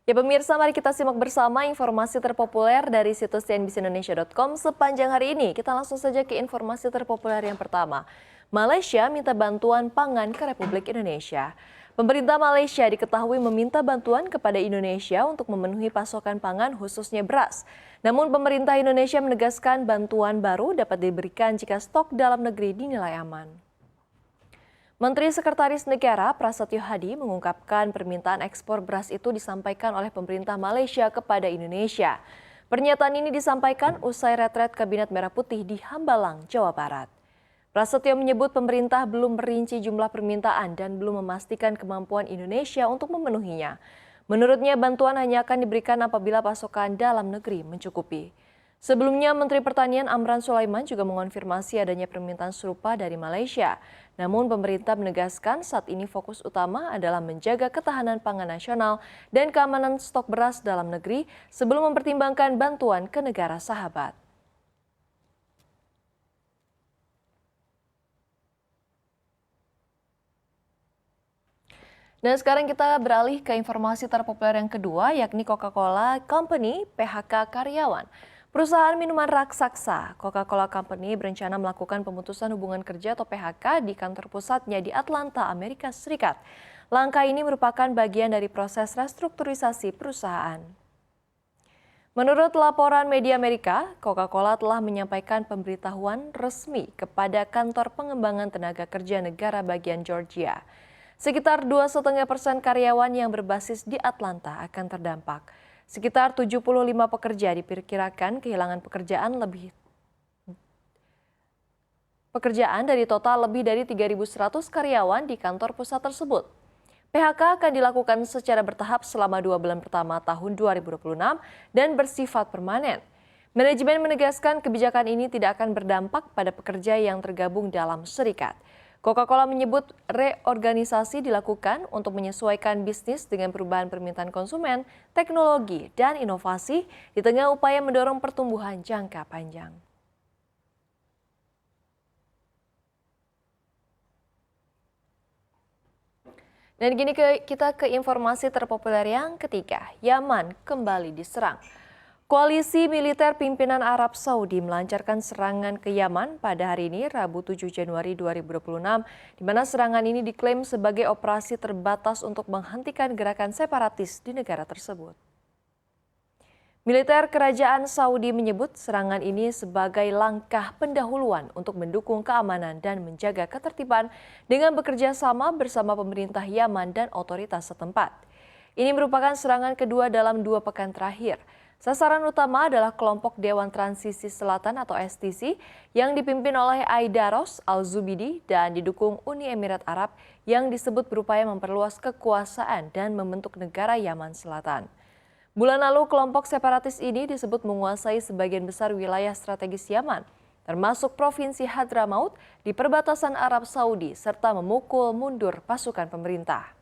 Ya pemirsa, mari kita simak bersama informasi terpopuler dari situs cnbcindonesia.com sepanjang hari ini. Kita langsung saja ke informasi terpopuler yang pertama. Malaysia minta bantuan pangan ke Republik Indonesia. Pemerintah Malaysia diketahui meminta bantuan kepada Indonesia untuk memenuhi pasokan pangan khususnya beras. Namun pemerintah Indonesia menegaskan bantuan baru dapat diberikan jika stok dalam negeri dinilai aman. Menteri Sekretaris Negara Prasetyo Hadi mengungkapkan permintaan ekspor beras itu disampaikan oleh pemerintah Malaysia kepada Indonesia. Pernyataan ini disampaikan usai retret Kabinet Merah Putih di Hambalang, Jawa Barat. Prasetyo menyebut pemerintah belum merinci jumlah permintaan dan belum memastikan kemampuan Indonesia untuk memenuhinya. Menurutnya bantuan hanya akan diberikan apabila pasokan dalam negeri mencukupi. Sebelumnya, Menteri Pertanian Amran Sulaiman juga mengonfirmasi adanya permintaan serupa dari Malaysia. Namun pemerintah menegaskan saat ini fokus utama adalah menjaga ketahanan pangan nasional dan keamanan stok beras dalam negeri sebelum mempertimbangkan bantuan ke negara sahabat. Dan sekarang kita beralih ke informasi terpopuler yang kedua, yakni Coca-Cola Company PHK karyawan. Perusahaan minuman raksasa Coca-Cola Company berencana melakukan pemutusan hubungan kerja atau PHK di kantor pusatnya di Atlanta, Amerika Serikat. Langkah ini merupakan bagian dari proses restrukturisasi perusahaan. Menurut laporan media Amerika, Coca-Cola telah menyampaikan pemberitahuan resmi kepada kantor pengembangan tenaga kerja negara bagian Georgia. Sekitar 2,5% karyawan yang berbasis di Atlanta akan terdampak. Sekitar 75 pekerja diperkirakan kehilangan pekerjaan dari total lebih dari 3.100 karyawan di kantor pusat tersebut. PHK akan dilakukan secara bertahap selama 2 bulan pertama tahun 2026 dan bersifat permanen. Manajemen menegaskan kebijakan ini tidak akan berdampak pada pekerja yang tergabung dalam serikat. Coca-Cola menyebut reorganisasi dilakukan untuk menyesuaikan bisnis dengan perubahan permintaan konsumen, teknologi, dan inovasi di tengah upaya mendorong pertumbuhan jangka panjang. Dan kini kita ke informasi terpopuler yang ketiga, Yaman kembali diserang. Koalisi militer pimpinan Arab Saudi melancarkan serangan ke Yaman pada hari ini, Rabu 7 Januari 2026, di mana serangan ini diklaim sebagai operasi terbatas untuk menghentikan gerakan separatis di negara tersebut. Militer Kerajaan Saudi menyebut serangan ini sebagai langkah pendahuluan untuk mendukung keamanan dan menjaga ketertiban dengan bekerja sama bersama pemerintah Yaman dan otoritas setempat. Ini merupakan serangan kedua dalam 2 pekan terakhir. Sasaran utama adalah kelompok Dewan Transisi Selatan atau STC yang dipimpin oleh Aidaros Al-Zubidi dan didukung Uni Emirat Arab yang disebut berupaya memperluas kekuasaan dan membentuk negara Yaman Selatan. Bulan lalu kelompok separatis ini disebut menguasai sebagian besar wilayah strategis Yaman, termasuk Provinsi Hadramaut di perbatasan Arab Saudi serta memukul mundur pasukan pemerintah.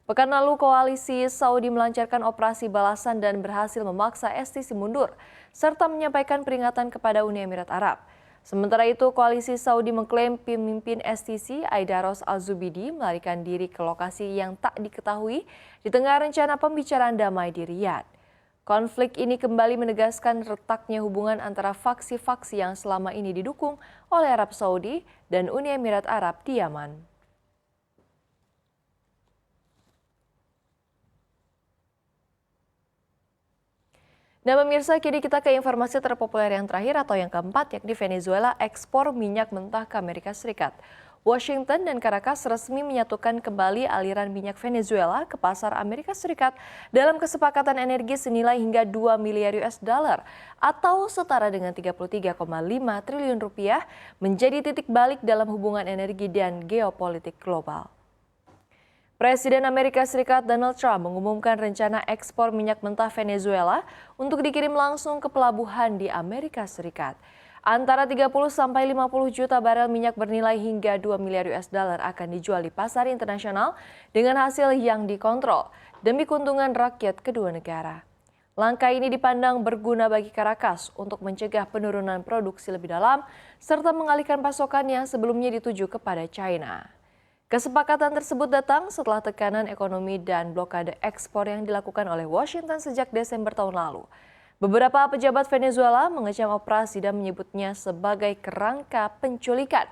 Pekan lalu koalisi Saudi melancarkan operasi balasan dan berhasil memaksa STC mundur, serta menyampaikan peringatan kepada Uni Emirat Arab. Sementara itu, koalisi Saudi mengklaim pemimpin STC Aidaros Al-Zubidi melarikan diri ke lokasi yang tak diketahui di tengah rencana pembicaraan damai di Riyadh. Konflik ini kembali menegaskan retaknya hubungan antara faksi-faksi yang selama ini didukung oleh Arab Saudi dan Uni Emirat Arab di Yaman. Nah pemirsa, kini kita ke informasi terpopuler yang terakhir atau yang keempat, yakni Venezuela ekspor minyak mentah ke Amerika Serikat. Washington dan Caracas resmi menyatukan kembali aliran minyak Venezuela ke pasar Amerika Serikat dalam kesepakatan energi senilai hingga 2 miliar US dollar atau setara dengan 33,5 triliun rupiah menjadi titik balik dalam hubungan energi dan geopolitik global. Presiden Amerika Serikat Donald Trump mengumumkan rencana ekspor minyak mentah Venezuela untuk dikirim langsung ke pelabuhan di Amerika Serikat. Antara 30 sampai 50 juta barel minyak bernilai hingga 2 miliar US dollar akan dijual di pasar internasional dengan hasil yang dikontrol demi keuntungan rakyat kedua negara. Langkah ini dipandang berguna bagi Caracas untuk mencegah penurunan produksi lebih dalam serta mengalihkan pasokan yang sebelumnya dituju kepada China. Kesepakatan tersebut datang setelah tekanan ekonomi dan blokade ekspor yang dilakukan oleh Washington sejak Desember tahun lalu. Beberapa pejabat Venezuela mengecam operasi dan menyebutnya sebagai kerangka penculikan.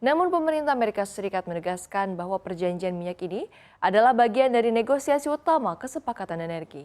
Namun pemerintah Amerika Serikat menegaskan bahwa perjanjian minyak ini adalah bagian dari negosiasi utama kesepakatan energi.